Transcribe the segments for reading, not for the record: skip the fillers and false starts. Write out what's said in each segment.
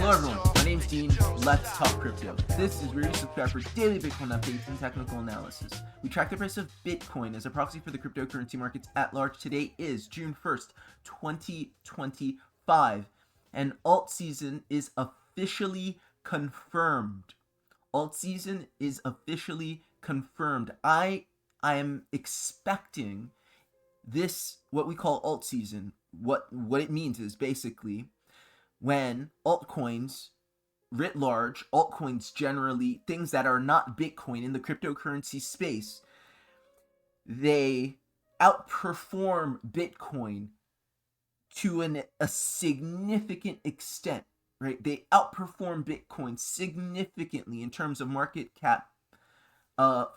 Hello everyone, my name's Dean, let's talk crypto. This is where you subscribe for daily Bitcoin updates and technical analysis. We track the price of Bitcoin as a proxy for the cryptocurrency markets at large. Today is June 1st, 2025, and Altseason is officially confirmed. Altseason is officially confirmed. I am expecting this, what we call Altseason. What it means is basically when altcoins writ large, altcoins generally, things that are not Bitcoin in the cryptocurrency space, they outperform Bitcoin to a significant extent, right? They outperform Bitcoin significantly in terms of market cap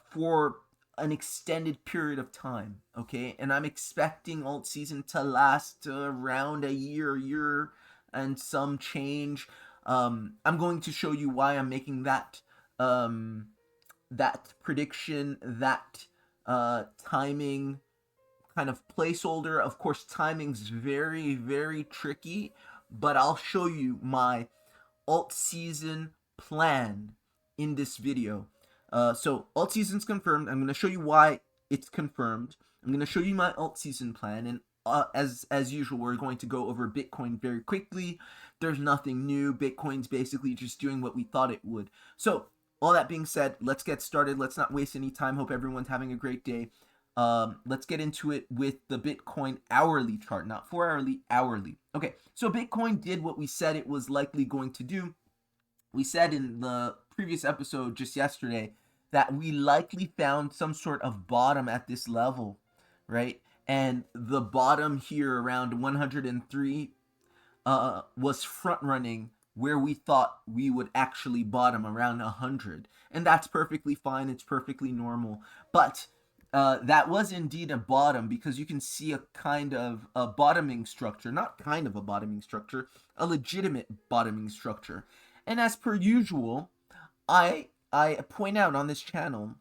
for an extended period of time, okay? And I'm expecting Altseason to last around a year and some change. I'm going to show you why I'm making that that prediction, that timing kind of placeholder. Of course, timing's very, very tricky, but I'll show you my Altseason plan in this video. So Altseason's confirmed. I'm going to show you why it's confirmed. I'm going to show you my Altseason plan, and as usual, we're going to go over Bitcoin very quickly. There's nothing new. Bitcoin's basically just doing what we thought it would. So all that being said, let's get started. Let's not waste any time. Hope everyone's having a great day. Let's get into it with the Bitcoin hourly chart, not 4 hourly, hourly. Okay, so Bitcoin did what we said it was likely going to do. We said in the previous episode just yesterday that we likely found some sort of bottom at this level, right? And the bottom here around 103 was front running where we thought we would actually bottom around 100. And that's perfectly fine. It's perfectly normal. But that was indeed a bottom, because you can see a kind of a bottoming structure, not kind of a bottoming structure, a legitimate bottoming structure. And as per usual, I point out on this channel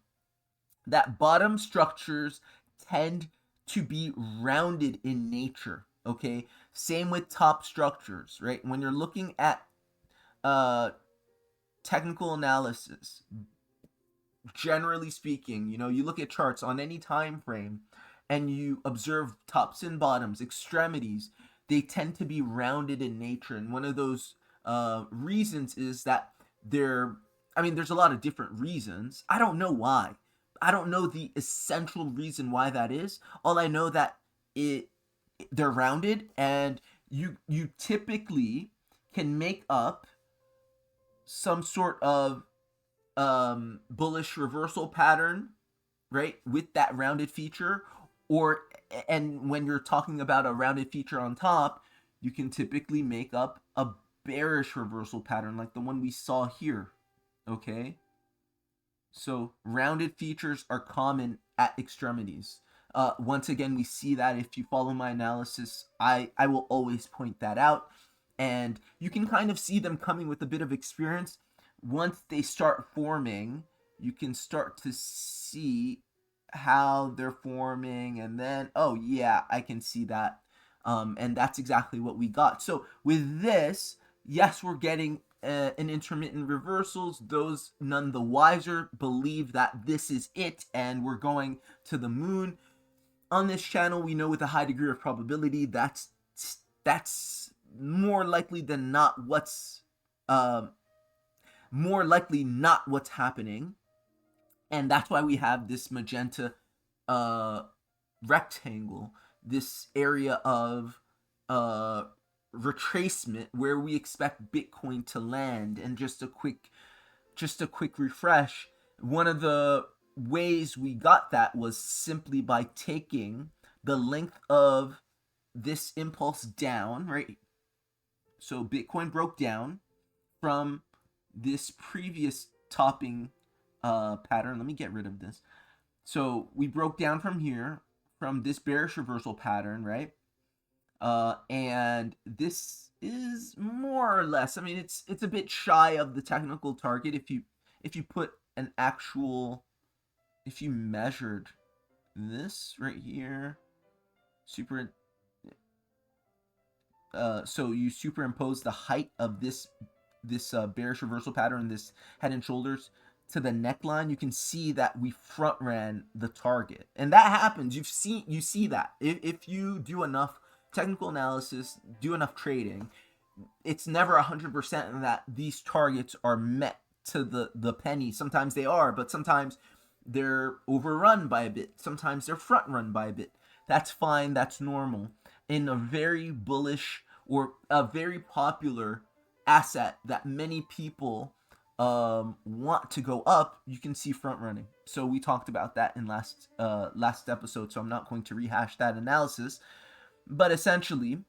that bottom structures tend to be rounded in nature, okay? Same with top structures, right? When you're looking at technical analysis, generally speaking, you know, you look at charts on any time frame and you observe tops and bottoms, extremities, they tend to be rounded in nature. And one of those reasons is that there's a lot of different reasons. I don't know why. I don't know the essential reason why that is. All I know that they're rounded, and you typically can make up some sort of bullish reversal pattern, right, with that rounded feature, and when you're talking about a rounded feature on top, you can typically make up a bearish reversal pattern like the one we saw here, okay? So rounded features are common at extremities. Once again, we see that if you follow my analysis, I will always point that out, and you can kind of see them coming with a bit of experience. Once they start forming, you can start to see how they're forming, and then, oh yeah, I can see that. And that's exactly what we got. So with this, yes, we're getting an intermittent reversals. Those none the wiser believe that this is it and we're going to the moon. On this channel, we know with a high degree of probability that's more likely than not what's happening. And that's why we have this magenta rectangle, this area of retracement where we expect Bitcoin to land. And just a quick refresh, one of the ways we got that was simply by taking the length of this impulse down, right? So Bitcoin broke down from this previous topping pattern. Let me get rid of this. So we broke down from here, from this bearish reversal pattern, right? And this is more or less, I mean, it's a bit shy of the technical target. If you put an actual, if you measured this right here, so you superimpose the height of this this bearish reversal pattern, this head and shoulders to the neckline, you can see that we front ran the target, and that happens. You see that if you do enough technical analysis, do enough trading, it's never 100% that these targets are met to the penny. Sometimes they are, but sometimes they're overrun by a bit. Sometimes they're front run by a bit. That's fine. That's normal. In a very bullish or a very popular asset that many people want to go up, you can see front running. So we talked about that in last episode. So I'm not going to rehash that analysis. But essentially,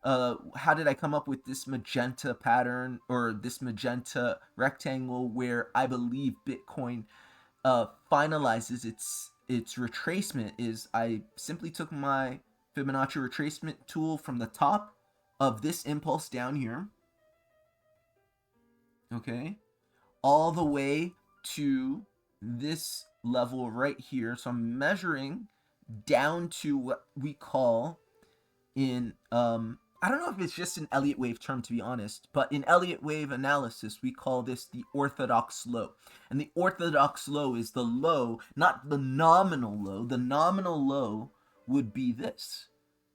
how did I come up with this magenta pattern or this magenta rectangle where I believe Bitcoin finalizes its retracement? Is I simply took my Fibonacci retracement tool from the top of this impulse down here, okay, all the way to this level right here. So I'm measuring down to what we call in I don't know if it's just an Elliott wave term, to be honest, but in Elliott wave analysis, we call this the orthodox low. And the orthodox low is the low, not the nominal low. The nominal low would be this.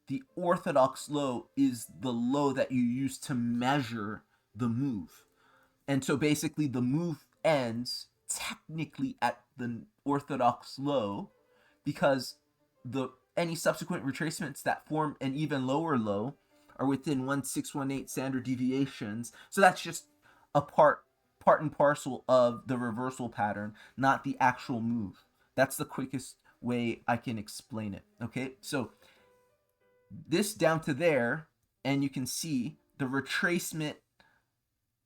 The orthodox low is the low that you use to measure the move. And so basically the move ends technically at the orthodox low, because any subsequent retracements that form an even lower low are within 1,618 standard deviations. So that's just a part and parcel of the reversal pattern, not the actual move. That's the quickest way I can explain it. Okay, so this down to there, and you can see the retracement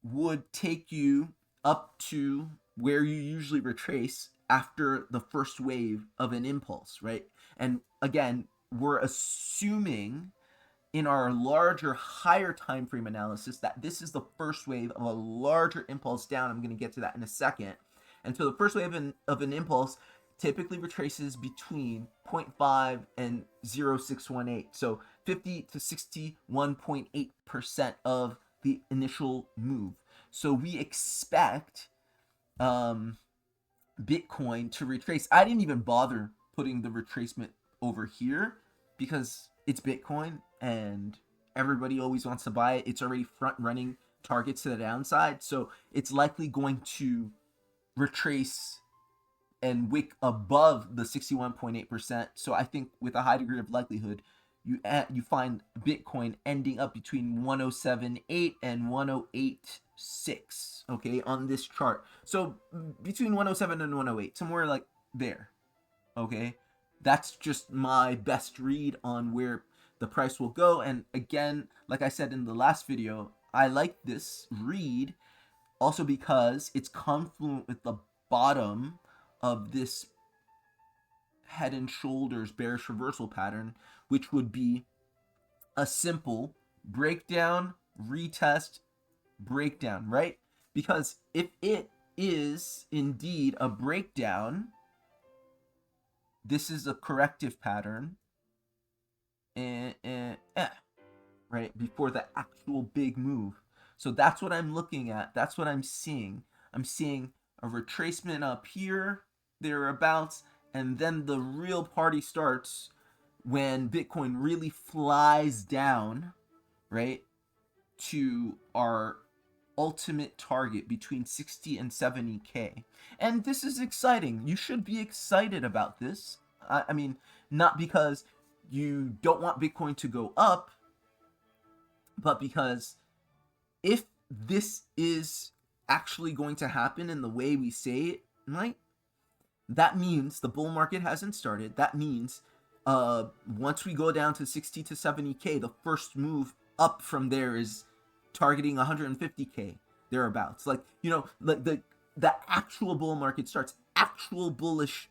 would take you up to where you usually retrace after the first wave of an impulse, right? And again, we're assuming in our larger, higher time frame analysis that this is the first wave of a larger impulse down. I'm going to get to that in a second. And so the first wave of an impulse typically retraces between 0.5 and 0.618. So 50 to 61.8% of the initial move. So we expect Bitcoin to retrace. I didn't even bother putting the retracement over here because it's Bitcoin and everybody always wants to buy it. It's already front running targets to the downside, so it's likely going to retrace and wick above the 61.8%. So I think with a high degree of likelihood, you find Bitcoin ending up between 107.8 and 108.6, okay, on this chart. So between 107 and 108, somewhere like there, okay? That's just my best read on where the price will go. And again, like I said in the last video, I like this read also because it's confluent with the bottom of this head and shoulders bearish reversal pattern, which would be a simple breakdown, retest, breakdown, right? Because if it is indeed a breakdown, this is a corrective pattern, right, before the actual big move. So that's what I'm looking at. That's what I'm seeing. I'm seeing a retracement up here, thereabouts, and then the real party starts when Bitcoin really flies down, right, to our ultimate target between 60 and 70K. And this is exciting. You should be excited about this. I mean, not because you don't want Bitcoin to go up, but because if this is actually going to happen in the way we say it might, that means the bull market hasn't started. That means once we go down to 60 to 70K, the first move up from there is targeting 150K, thereabouts. Like, you know, the actual bull market starts, actual bullish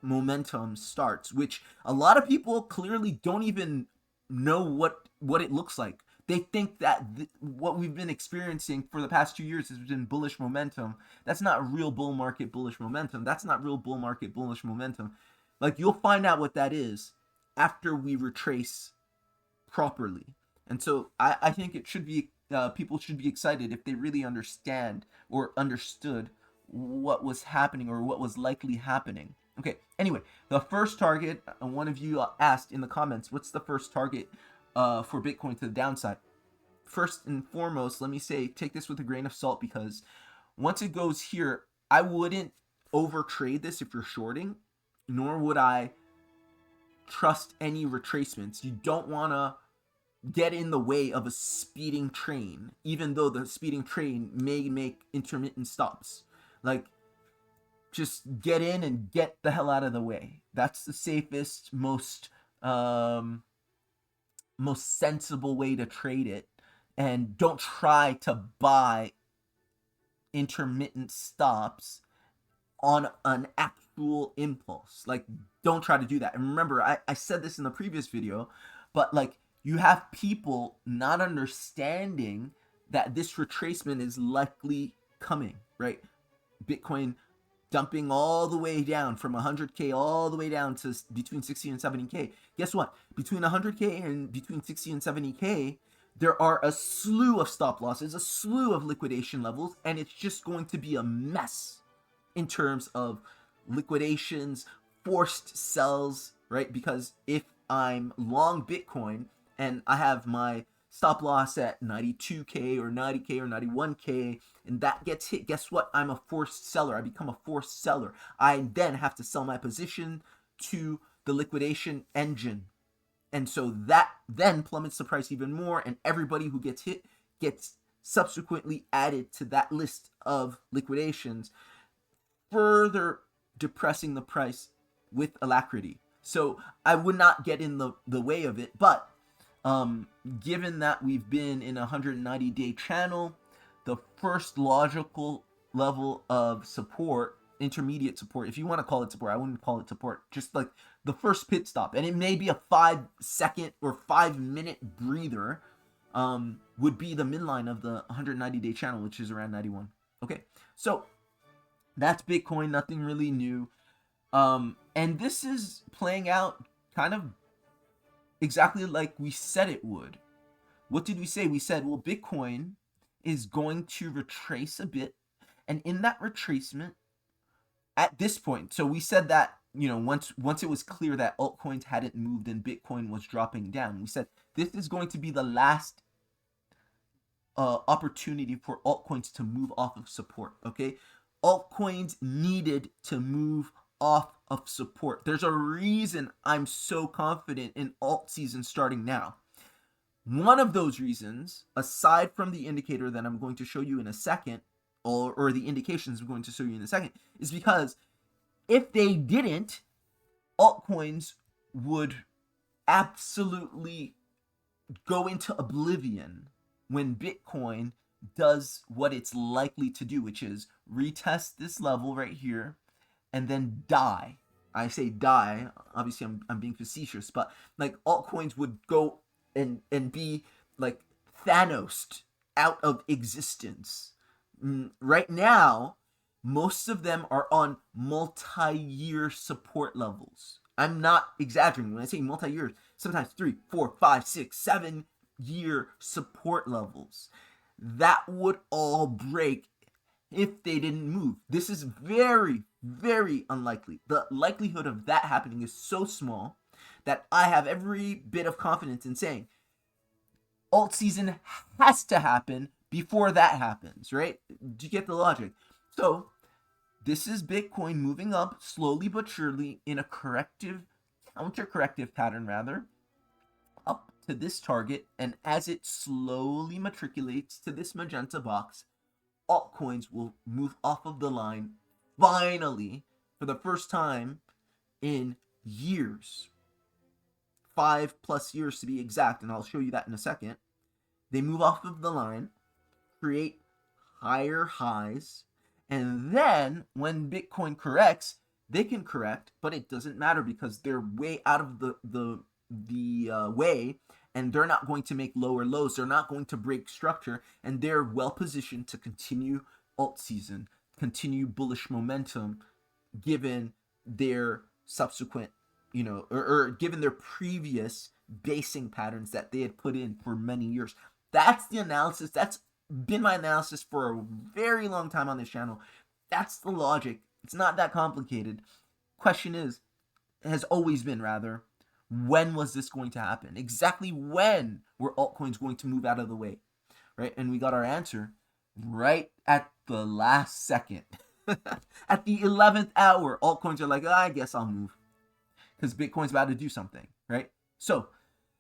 momentum starts, which a lot of people clearly don't even know what it looks like. They think that what we've been experiencing for the past 2 years has been bullish momentum. That's not real bull market bullish momentum. That's not real bull market bullish momentum. Like, you'll find out what that is after we retrace properly. And so I think it should be people should be excited if they really understand or understood what was happening or what was likely happening. Okay, anyway, the first target, one of you asked in the comments, what's the first target for Bitcoin to the downside? First and foremost, let me say, take this with a grain of salt, because once it goes here, I wouldn't overtrade this if you're shorting, nor would I trust any retracements. You don't want to get in the way of a speeding train, even though the speeding train may make intermittent stops. Like, just get in and get the hell out of the way. That's the safest, most sensible way to trade it. And don't try to buy intermittent stops on an actual impulse. Like, don't try to do that. And remember, I said this in the previous video, but like, you have people not understanding that this retracement is likely coming, right? Bitcoin dumping all the way down from 100K all the way down to between 60 and 70K. Guess what? Between 100K and between 60 and 70K, there are a slew of stop losses, a slew of liquidation levels, and it's just going to be a mess in terms of liquidations, forced sells, right? Because if I'm long Bitcoin and I have my stop loss at 92K or 90K or 91K, and that gets hit, guess what? I'm a forced seller. I become a forced seller. I then have to sell my position to the liquidation engine. And so that then plummets the price even more, and everybody who gets hit gets subsequently added to that list of liquidations, further depressing the price with alacrity. So I would not get in the way of it, but given that we've been in a 190-day channel, the first logical level of support, intermediate support, if you want to call it support, I wouldn't call it support, just like the first pit stop, and it may be a 5-second or 5-minute breather, would be the midline of the 190-day channel, which is around 91. Okay, so that's Bitcoin, nothing really new. And this is playing out kind of exactly like we said it would. What did we say? We said, well, Bitcoin is going to retrace a bit, and in that retracement, at this point, so we said that, once it was clear that altcoins hadn't moved and Bitcoin was dropping down, we said this is going to be the last opportunity for altcoins to move off of support. Okay, altcoins needed to move off of support. There's a reason I'm so confident in Altseason starting now. One of those reasons, aside from the indicator that I'm going to show you in a second, or the indications I'm going to show you in a second, is because if they didn't, altcoins would absolutely go into oblivion when Bitcoin does what it's likely to do, which is retest this level right here and then die. I say die, obviously I'm being facetious, but like, altcoins would go and be like Thanos out of existence. Right now, most of them are on multi-year support levels. I'm not exaggerating when I say multi-year, sometimes 3, 4, 5, 6, 7 year support levels. That would all break if they didn't move. This is very, very unlikely. The likelihood of that happening is so small that I have every bit of confidence in saying Altseason has to happen before that happens, right? Do you get the logic? So this is Bitcoin moving up slowly but surely in a counter-corrective pattern rather, up to this target, and as it slowly matriculates to this magenta box, altcoins will move off of the line finally, for the first time in years, 5+ years to be exact, and I'll show you that in a second. They move off of the line, create higher highs, and then when Bitcoin corrects, they can correct, but it doesn't matter because they're way out of the way, and they're not going to make lower lows. They're not going to break structure, and they're well positioned to continue Altseason, continue bullish momentum, given their subsequent, or given their previous basing patterns that they had put in for many years. That's the analysis. That's been my analysis for a very long time on this channel. That's the logic. It's not that complicated. Question is, has always been rather, when was this going to happen? Exactly when were altcoins going to move out of the way, right? And we got our answer right at the last second. At the 11th hour, altcoins are like, I guess I'll move because Bitcoin's about to do something, right? So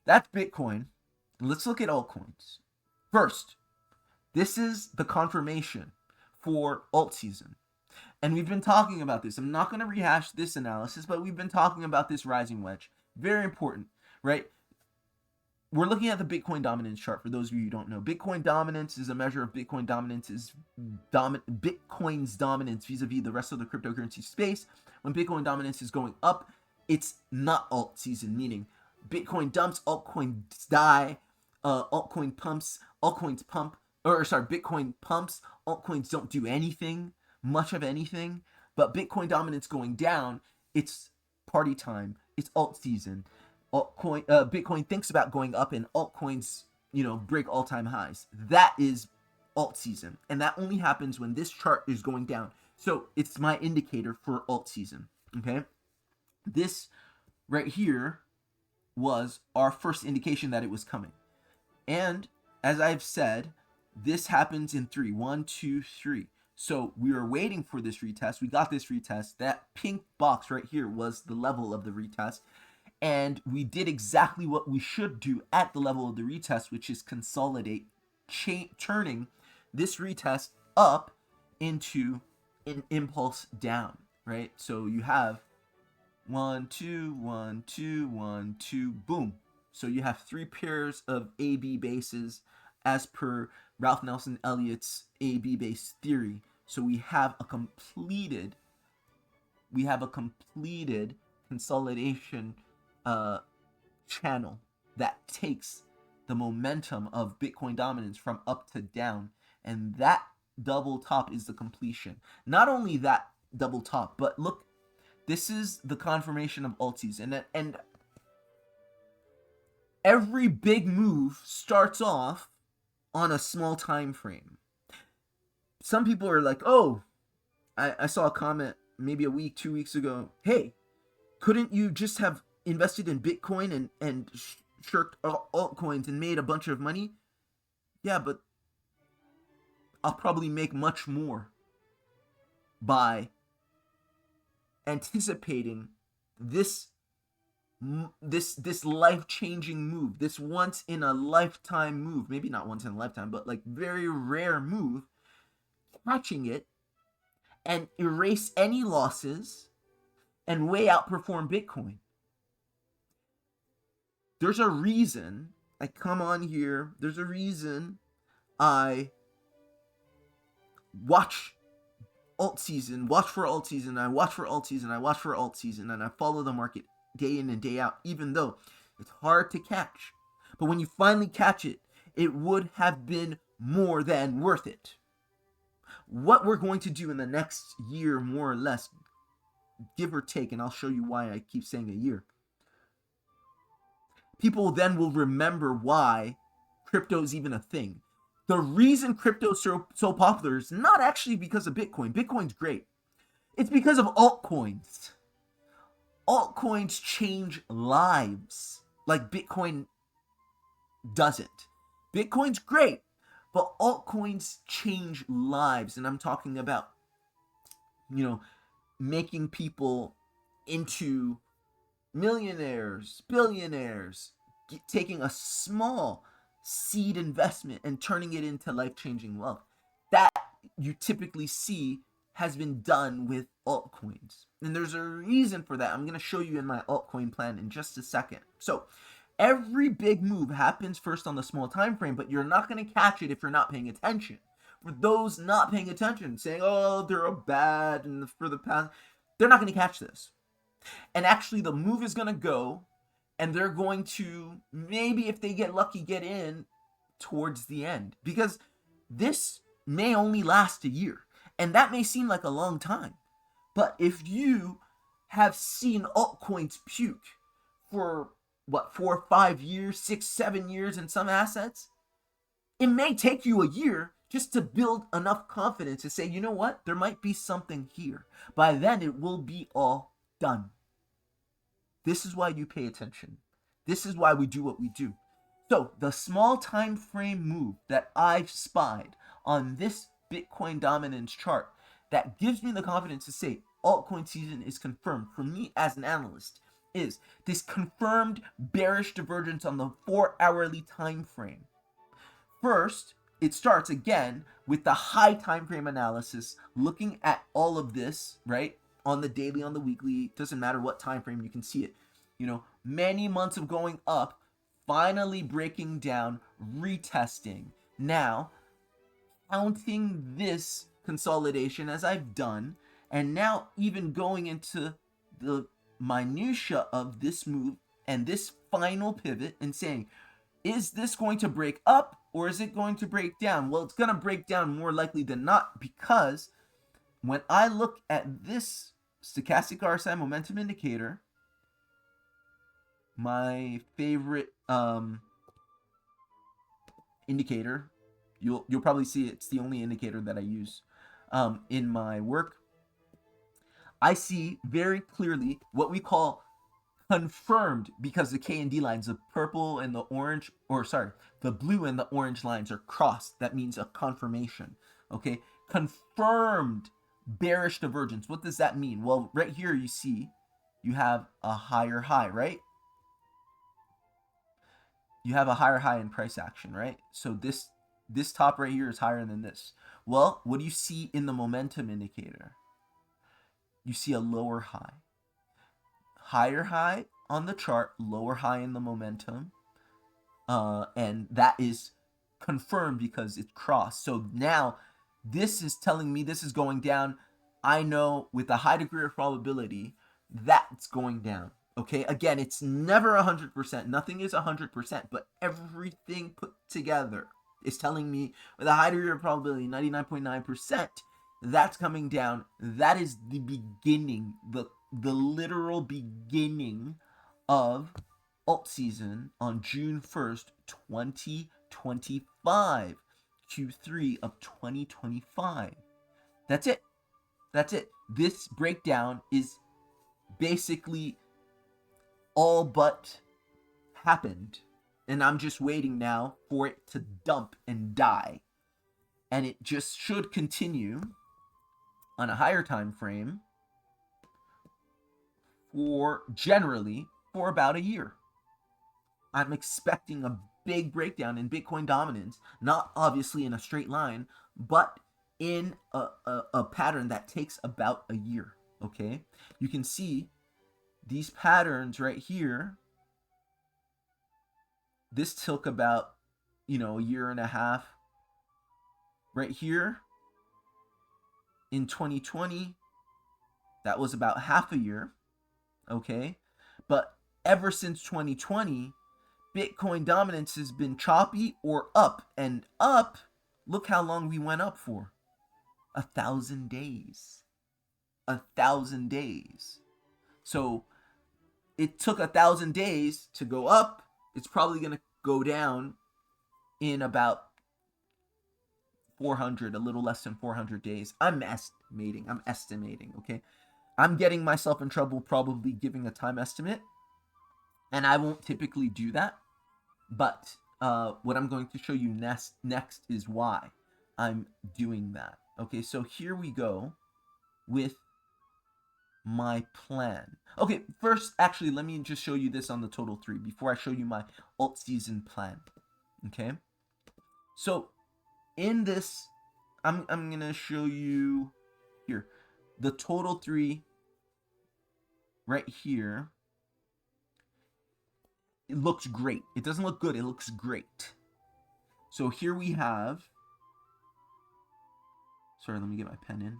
that's Bitcoin. Let's look at altcoins. First, this is the confirmation for Altseason. And we've been talking about this. I'm not going to rehash this analysis, but we've been talking about this rising wedge. Very important, right? We're looking at the Bitcoin dominance chart. For those of you who don't know, Bitcoin dominance is a measure of Bitcoin dominance is Bitcoin's dominance vis-a-vis the rest of the cryptocurrency space. When Bitcoin dominance is going up, it's not alt season, meaning Bitcoin dumps, altcoins die, altcoins pumps, Bitcoin pumps, altcoins don't do anything, much of anything. But Bitcoin dominance going down, it's party time, it's alt season. Bitcoin thinks about going up, and altcoins, break all-time highs. That is alt season, and that only happens when this chart is going down. So it's my indicator for alt season. Okay, this right here was our first indication that it was coming, and as I've said, this happens in 3. 1, 2, 3. So we were waiting for this retest. We got this retest. That pink box right here was the level of the retest. And we did exactly what we should do at the level of the retest, which is consolidate, turning this retest up into an impulse down, right? So you have 1, 2, 1, 2, 1, 2, boom. So you have 3 pairs of AB bases as per Ralph Nelson Elliott's AB base theory. So we have a completed consolidation channel that takes the momentum of Bitcoin dominance from up to down, and that double top is the completion. Not only that double top, but look, this is the confirmation of Altseason, and every big move starts off on a small time frame. Some people are like, oh, I saw a comment maybe a week, 2 weeks ago, hey, couldn't you just have invested in Bitcoin and shirked altcoins and made a bunch of money? Yeah, but I'll probably make much more by anticipating this life-changing move, this once in a lifetime move, maybe not once in a lifetime, but like very rare move, catching it and erase any losses and way outperform Bitcoin. There's a reason I come on here. There's a reason I watch Altseason, watch for Altseason, I watch for Altseason, I watch for Altseason, and I follow the market day in and day out, even though it's hard to catch. But when you finally catch it, it would have been more than worth it. What we're going to do in the next year, more or less, give or take, and I'll show you why I keep saying a year. People then will remember why crypto is even a thing. The reason crypto is so popular is not actually because of Bitcoin. Bitcoin's great. It's because of altcoins. Altcoins change lives like Bitcoin doesn't. Bitcoin's great, but altcoins change lives. And I'm talking about, making people into millionaires, billionaires, taking a small seed investment and turning it into life-changing wealth. That you typically see has been done with altcoins. And there's a reason for that. I'm going to show you in my altcoin plan in just a second. So every big move happens first on the small time frame, but you're not going to catch it if you're not paying attention. For those not paying attention, saying, oh, they're bad and for the past, they're not going to catch this. And actually the move is going to go, and they're going to, maybe if they get lucky, get in towards the end. Because this may only last a year. And that may seem like a long time. But if you have seen altcoins puke for, 4 or 5 years, 6, 7 years in some assets, It may take you a year just to build enough confidence to say, you know what, there might be something here. By then, it will be all done. This is why you pay attention. This is why we do what we do. So the small time frame move that I've spied on this Bitcoin dominance chart that gives me the confidence to say altcoin season is confirmed for me as an analyst is this confirmed bearish divergence on the 4-hourly time frame. First, it starts again with the high time frame analysis, looking at all of this, right? On the daily, on the weekly, doesn't matter what time frame, you can see it. You know, many months of going up, finally breaking down, retesting. Now, counting this consolidation as I've done, and now even going into the minutia of this move and this final pivot and saying, is this going to break up or is it going to break down? Well, it's going to break down more likely than not, because when I look at this stochastic RSI momentum indicator, my favorite indicator, you'll probably see it's the only indicator that I use in my work. I see very clearly what we call confirmed, because the K and D lines, the purple and the orange, or sorry, the blue and the orange lines are crossed. That means a confirmation. Okay, confirmed bearish divergence. What does that mean? Well, right here you see you have a higher high, right? You have a higher high in price action, right? So this top right here is higher than this. Well, what do you see in the momentum indicator? You see a lower high. Higher high on the chart, lower high in the momentum. And that is confirmed because it's crossed. So now this is telling me this is going down. I know with a high degree of probability that's going down. Okay, again, it's never 100%. Nothing is 100%, but everything put together is telling me with a high degree of probability, 99.9%, that's coming down. That is the beginning, the literal beginning of alt season on June 1st, 2025, Q3 of 2025. That's it. That's it. This breakdown is basically all but happened, and I'm just waiting now for it to dump and die, and it just should continue on a higher time frame for generally for about a year. I'm expecting a big breakdown in Bitcoin dominance, not obviously in a straight line, but in a pattern that takes about a year. Okay, you can see these patterns right here. This took about, a year and a half. Right here in 2020, that was about half a year. Okay, but ever since 2020, Bitcoin dominance has been choppy or up, and up. Look how long we went up for. 1,000 days. 1,000 days. So it took 1,000 days to go up. It's probably going to go down in about 400, a little less than 400 days. I'm estimating, okay? I'm getting myself in trouble probably giving a time estimate, and I won't typically do that. But what I'm going to show you next is why I'm doing that. Okay, so here we go with my plan. Okay, first, actually, let me just show you this on the TOTAL3 before I show you my alt season plan. Okay, so in this, I'm gonna show you here the TOTAL3 right here. It looks great. It doesn't look good. It looks great. So here we have. Sorry, let me get my pen in.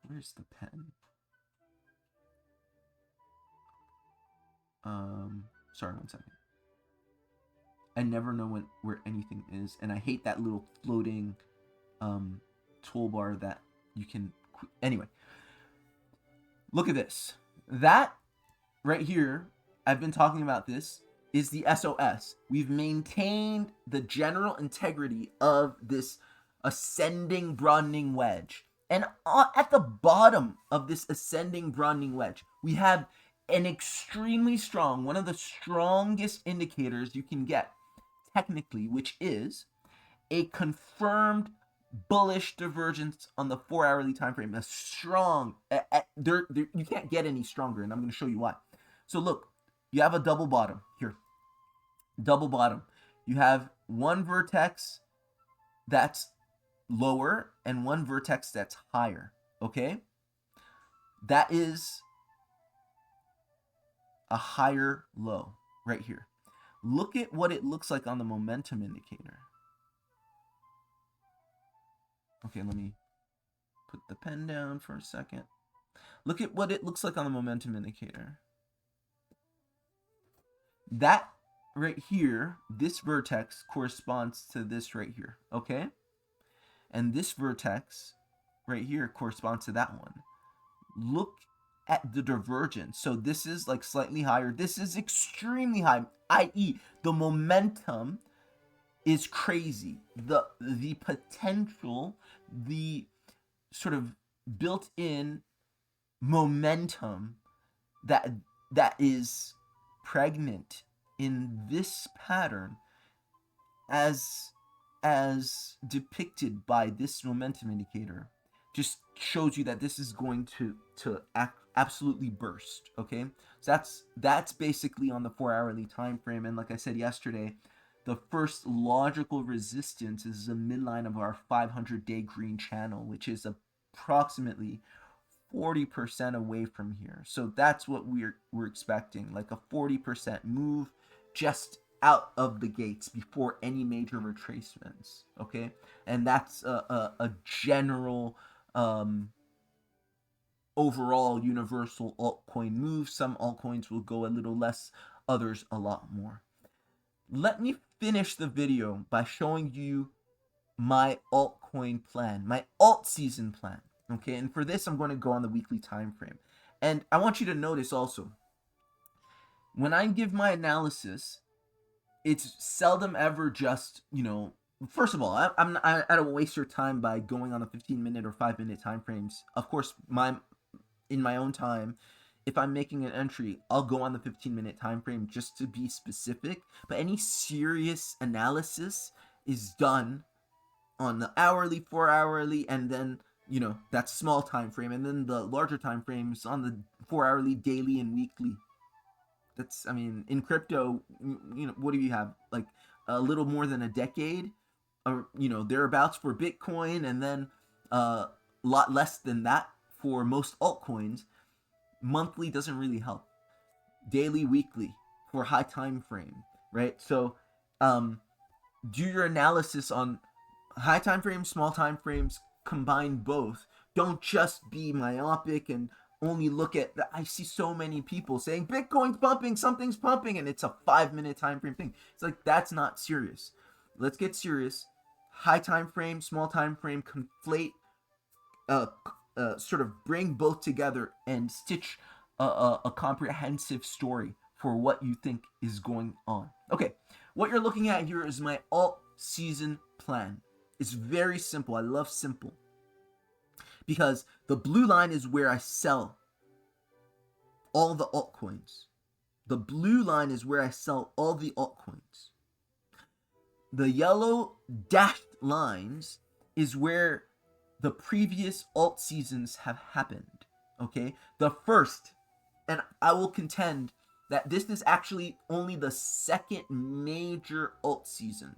Where's the pen? Sorry, 1 second. I never know where anything is, and I hate that little floating toolbar that you can. Anyway, look at this. That right here, I've been talking about this is the SOS. We've maintained the general integrity of this ascending broadening wedge. And at the bottom of this ascending broadening wedge, we have an extremely strong, one of the strongest indicators you can get technically, which is a confirmed bullish divergence on the 4-hourly time frame. A strong, you can't get any stronger, and I'm going to show you why. So look, you have a double bottom here. Double bottom. You have one vertex that's lower and one vertex that's higher. Okay? That is a higher low right here. Look at what it looks like on the momentum indicator. Okay, let me put the pen down for a second. Look at what it looks like on the momentum indicator. That right here, this vertex corresponds to this right here, okay? And this vertex right here corresponds to that one. Look at the divergence. So this is like slightly higher. This is extremely high, i.e. the momentum is crazy. The potential, the sort of built-in momentum that is pregnant in this pattern as depicted by this momentum indicator just shows you that this is going to absolutely burst. Okay, so that's basically on the 4-hourly time frame. And like I said yesterday, the first logical resistance is the midline of our 500-day green channel, which is approximately 40% away from here. So that's what we're expecting, like a 40% move just out of the gates before any major retracements. Okay, and that's a general overall universal altcoin move. Some altcoins will go a little less, others a lot more. Let me finish the video by showing you my altcoin plan, my Altseason plan. Okay, and for this I'm going to go on the weekly time frame. And I want you to notice also, when I give my analysis, it's seldom ever just, first of all, I don't waste your time by going on the 15-minute or 5-minute time frames. Of course, in my own time, if I'm making an entry, I'll go on the 15-minute time frame just to be specific. But any serious analysis is done on the hourly, 4-hourly, and then that small time frame, and then the larger time frames on the 4-hourly, daily, and weekly. That's, in crypto, what do you have? Like a little more than a decade, or thereabouts for Bitcoin, and then a lot less than that for most altcoins. Monthly doesn't really help. Daily, weekly for high time frame, right? So do your analysis on high time frames, small time frames, combine both. Don't just be myopic and only look at I see so many people saying Bitcoin's pumping, something's pumping, and it's a 5-minute time frame thing. It's like, that's not serious. Let's get serious. High time frame, small time frame, conflate, sort of bring both together and stitch a comprehensive story for what you think is going on. Okay, what you're looking at here is my Altseason plan. It's very simple. I love simple, because the blue line is where I sell all the altcoins. The blue line is where I sell all the altcoins. The yellow dashed lines is where the previous alt seasons have happened. Okay, the first, and I will contend that this is actually only the second major alt season.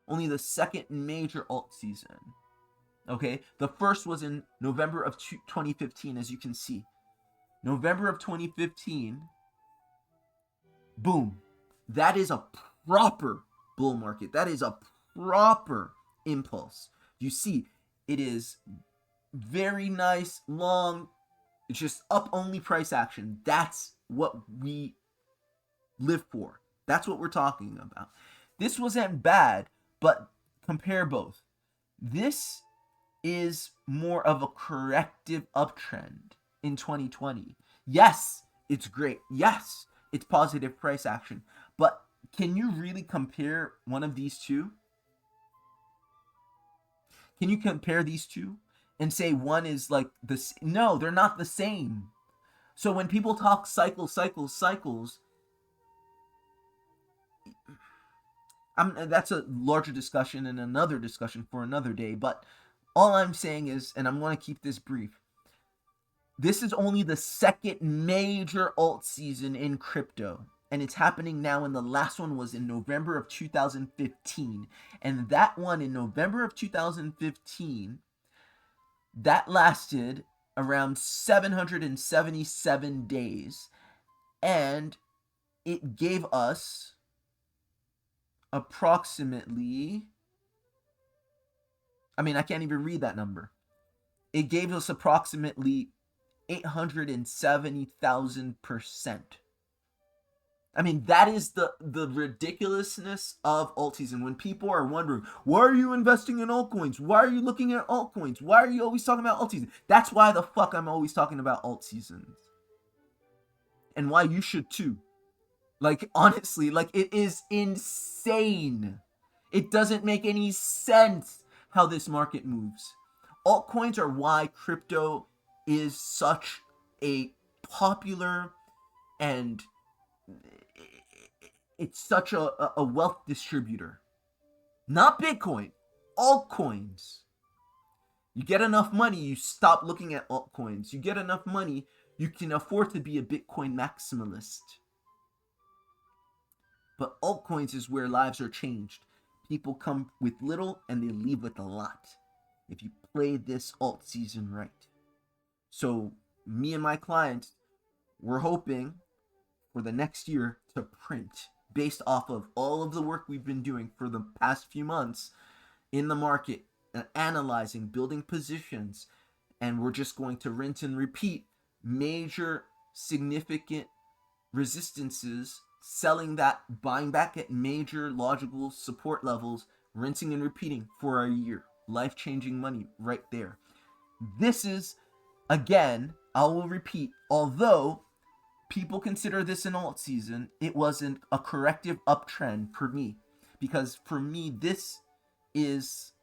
Only the second major alt season. Okay, the first was in November of 2015, as you can see. November of 2015, boom. That is a proper bull market. That is a proper impulse. You see, it is very nice, long, it's just up only price action. That's what we live for. That's what we're talking about. This wasn't bad, but compare both. This is more of a corrective uptrend in 2020. Yes, it's great. Yes, it's positive price action. But can you really compare one of these two? Can you compare these two and say one is like this? No, they're not the same. So when people talk cycles, that's a larger discussion and another discussion for another day. But all I'm saying is, and I'm going to keep this brief, this is only the second major alt season in crypto. And it's happening now, and the last one was in November of 2015. And that one in November of 2015, that lasted around 777 days. And it gave us approximately, I can't even read that number. It gave us approximately 870,000%. That is the ridiculousness of Altseason. When people are wondering, why are you investing in altcoins? Why are you looking at altcoins? Why are you always talking about Altseason? That's why the fuck I'm always talking about Altseasons. And why you should too. Honestly, it is insane. It doesn't make any sense how this market moves. Altcoins are why crypto is such a popular, and it's such a wealth distributor. Not Bitcoin, altcoins. You get enough money, you stop looking at altcoins. You get enough money, you can afford to be a Bitcoin maximalist. But altcoins is where lives are changed. People come with little and they leave with a lot if you play this alt season right. So me and my clients, we're hoping for the next year to print based off of all of the work we've been doing for the past few months in the market, analyzing, building positions, and we're just going to rinse and repeat major significant resistances, selling that, buying back at major logical support levels, rinsing and repeating for a year. Life-changing money right there. This is, again, I will repeat, although people consider this an alt season, it wasn't a corrective uptrend for me. Because for me, this is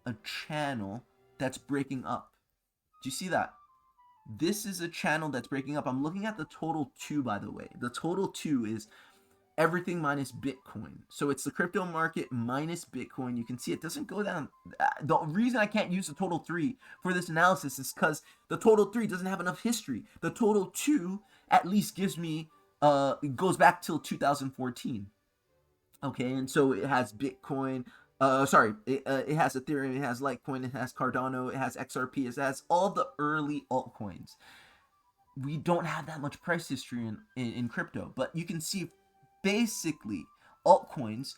a channel that's breaking up. Do you see that? This is a channel that's breaking up. I'm looking at the TOTAL2, by the way. The TOTAL2 is everything minus Bitcoin. So it's the crypto market minus Bitcoin. You can see it doesn't go down. The reason I can't use the TOTAL3 for this analysis is because the TOTAL3 doesn't have enough history. The TOTAL2 at least gives me, it goes back till 2014. Okay, and so it has Bitcoin. It has Ethereum, it has Litecoin, it has Cardano, it has XRP, it has all the early altcoins. We don't have that much price history in crypto, but you can see basically altcoins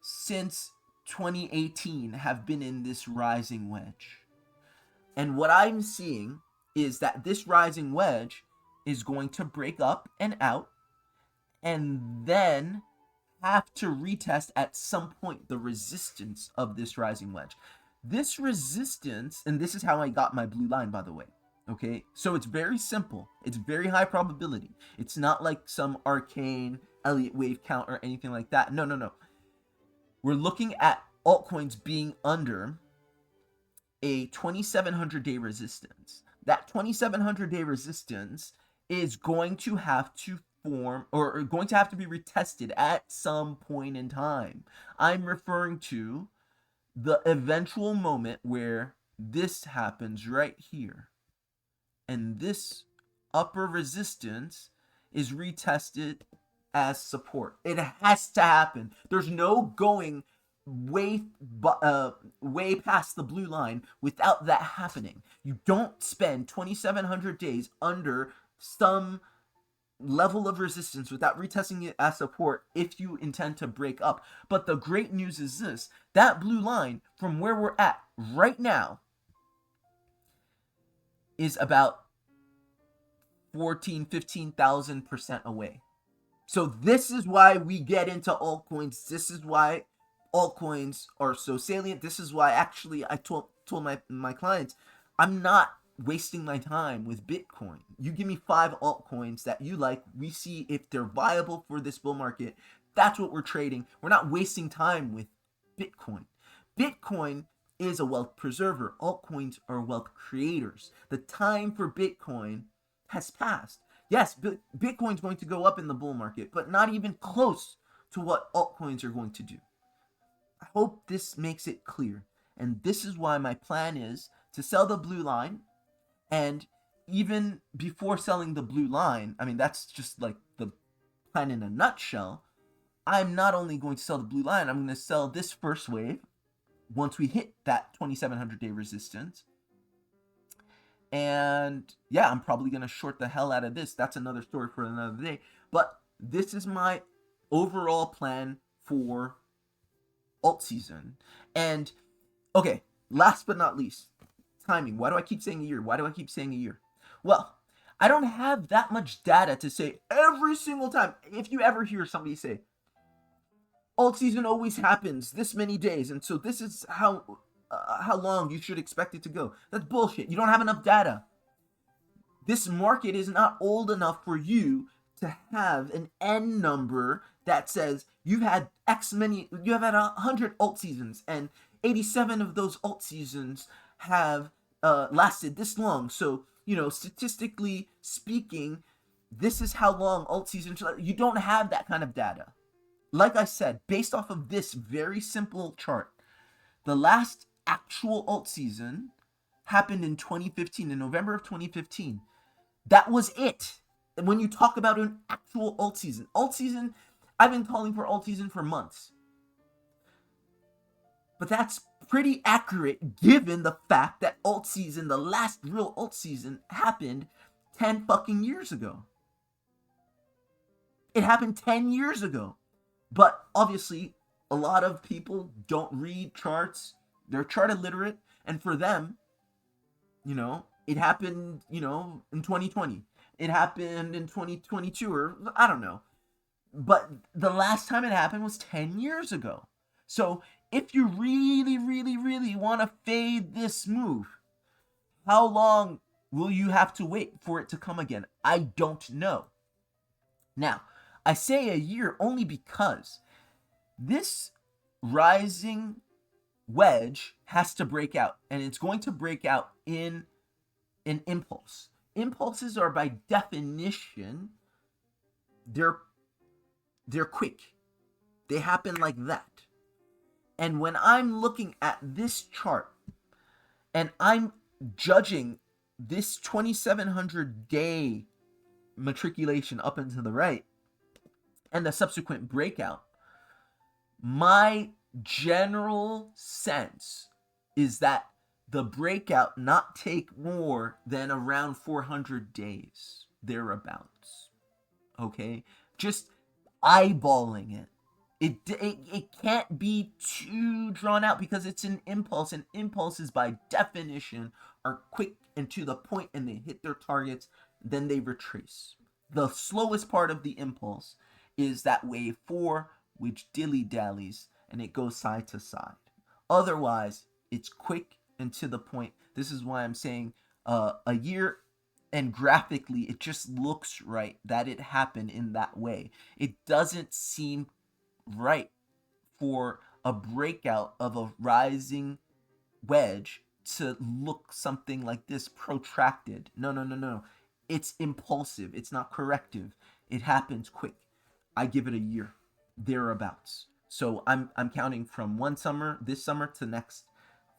since 2018 have been in this rising wedge. And what I'm seeing is that this rising wedge is going to break up and out, and then have to retest at some point the resistance of this rising wedge. This resistance, and this is how I got my blue line, by the way. Okay, so it's very simple. It's very high probability. It's not like some arcane Elliott wave count or anything like that. No. We're looking at altcoins being under a 2,700-day resistance. That 2,700-day resistance is going to have to form, or going to have to be retested at some point in time. I'm referring to the eventual moment where this happens right here, and this upper resistance is retested as support. It has to happen. There's no going way past the blue line without that happening. You don't spend 2,700 days under some level of resistance without retesting it as support if you intend to break up. But the great news is this: that blue line from where we're at right now is about 15,000% away. So this is why we get into altcoins. This is why altcoins are so salient. This is why actually I told my clients, I'm not wasting my time with Bitcoin. You give me 5 altcoins that you like. We see if they're viable for this bull market. That's what we're trading. We're not wasting time with Bitcoin. Bitcoin is a wealth preserver. Altcoins are wealth creators. The time for Bitcoin has passed. Yes, Bitcoin's going to go up in the bull market, but not even close to what altcoins are going to do. I hope this makes it clear. And this is why my plan is to sell the blue line. And even before selling the blue line, I mean, that's just like the plan in a nutshell. I'm not only going to sell the blue line, I'm going to sell this first wave once we hit that 2700-day resistance. And yeah, I'm probably going to short the hell out of this. That's another story for another day. But this is my overall plan for Altseason. And okay, last but not least, timing. Why do I keep saying a year? Why do I keep saying a year? Well, I don't have that much data to say every single time. If you ever hear somebody say, Altseason always happens this many days, and so this is how long you should expect it to go. That's bullshit. You don't have enough data. This market is not old enough for you to have an N number that says you've had X many, you have had 100 alt seasons, and 87 of those alt seasons have lasted this long. So, statistically speaking, this is how long alt seasons. You don't have that kind of data. Like I said, based off of this very simple chart, the last actual alt season happened in 2015, in November of 2015. That was it. And when you talk about an actual alt season, I've been calling for alt season for months. But that's pretty accurate given the fact that alt season, the last real alt season, happened 10 fucking years ago. It happened 10 years ago. But obviously, a lot of people don't read charts. They're chart illiterate. And for them, it happened, in 2020. It happened in 2022, or I don't know. But the last time it happened was 10 years ago. So if you really, really, really want to fade this move, how long will you have to wait for it to come again? I don't know. Now, I say a year only because this rising wedge has to break out, and it's going to break out in an impulse. Impulses are by definition, they're quick. They happen like that. And when I'm looking at this chart and I'm judging this 2700-day matriculation up and to the right and the subsequent breakout, my general sense is that the breakout not take more than around 400 days, thereabouts. Okay? Just eyeballing it. It can't be too drawn out because it's an impulse, and impulses by definition are quick and to the point, and they hit their targets, then they retrace. The slowest part of the impulse is that wave 4, which dilly-dallies, and it goes side to side. Otherwise, it's quick and to the point. This is why I'm saying a year, and graphically, it just looks right that it happened in that way. It doesn't seem right for a breakout of a rising wedge to look something like this protracted. No. It's impulsive. It's not corrective. It happens quick. I give it a year, thereabouts. So I'm counting from this summer to next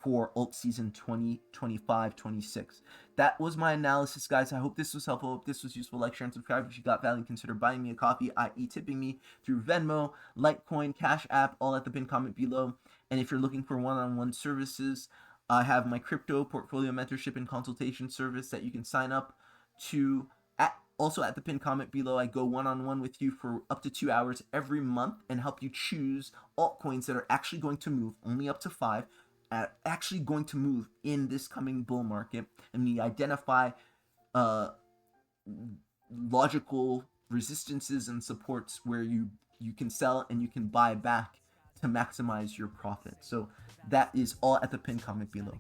for alt season 2025-26. That was my analysis, guys. I hope this was helpful. I hope this was useful. Like, share, and subscribe. If you got value, consider buying me a coffee, i.e. tipping me through Venmo, Litecoin, Cash App, all at the pinned comment below. And if you're looking for one-on-one services, I have my crypto portfolio mentorship and consultation service that you can sign up to. Also at the pinned comment below, I go one-on-one with you for up to 2 hours every month and help you choose altcoins that are actually going to move, only up to 5, actually going to move in this coming bull market, and we identify logical resistances and supports where you can sell and you can buy back to maximize your profit. So that is all at the pinned comment below.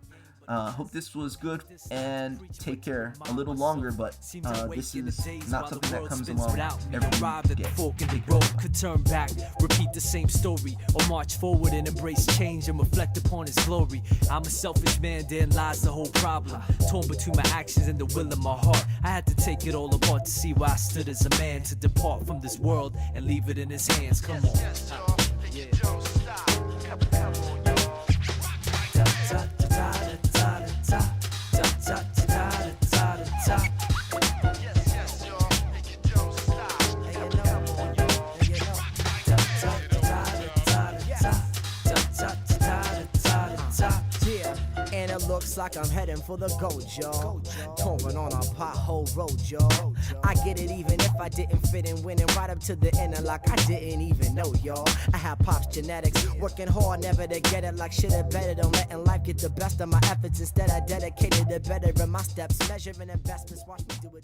Hope this was good, and take care. A little longer, but this is not something that comes along every week. Could turn back, repeat the same story, or march forward and embrace change and reflect upon his glory. I'm a selfish man, therein lies the whole problem. Torn between my actions and the will of my heart. I had to take it all apart to see where I stood as a man, to depart from this world and leave it in his hands. Come on. Looks like I'm heading for the gold, y'all. Touring on a pothole road, y'all. I get it even if I didn't fit in, winning right up to the end like I didn't even know, y'all. I have Pop's genetics, working hard never to get it, like shit it better than letting life get the best of my efforts. Instead I dedicated to bettering my steps, measuring investments, watch me do it.